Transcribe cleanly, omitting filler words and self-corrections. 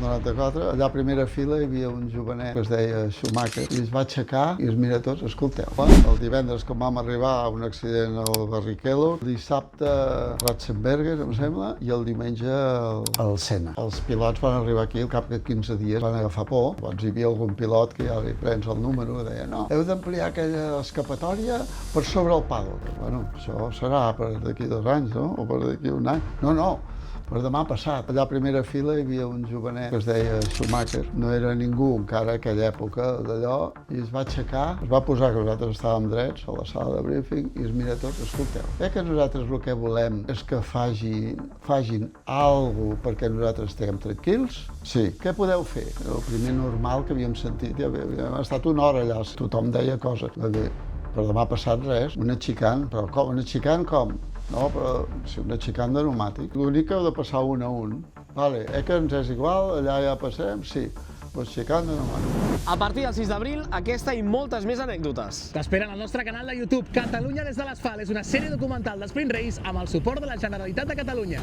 94, allà a primera fila hi havia un jovenet que es deia Schumacher i es va aixecar i es mira tots, escolteu. El divendres quan vam arribar a un accident al Barrichello, el dissabte Ratzenberger, em sembla, i el diumenge el Senna. Els pilots van arribar aquí al cap de 15 dies, van agafar por. Doncs hi havia algun pilot que ja li prens el número i deia no, heu d'ampliar aquella escapatòria per sobre el paddock. Bueno, això serà per d'aquí 2 anys, no? O per d'aquí 1 any. No, per demà passat. Allà a primera fila hi havia un jovenet que es deia Schumacher. No era ningú encara a aquella època d'allò i es va aixecar, es va posar que nosaltres estàvem drets a la sala de briefing i es mira tot, escolteu, que nosaltres el que volem és que fagin alguna cosa perquè nosaltres estiguem tranquils? Sí. Què podeu fer? El primer normal que havíem sentit, ja havíem estat 1 hora allà, tothom deia coses. Va dir, per demà passat res, una xicant, però com? Una xicant com? No, però si una xicant de pneumàtic. L'únic que heu de passar un a un. Vale, que ens és igual, allà ja passem? Sí, doncs xicant de pneumàtic. A partir del 6 d'abril, aquesta i moltes més anècdotes. T'esperen al nostre canal de YouTube Catalunya des de l'asfalt. És una sèrie documental d'Sprint Race amb el suport de la Generalitat de Catalunya.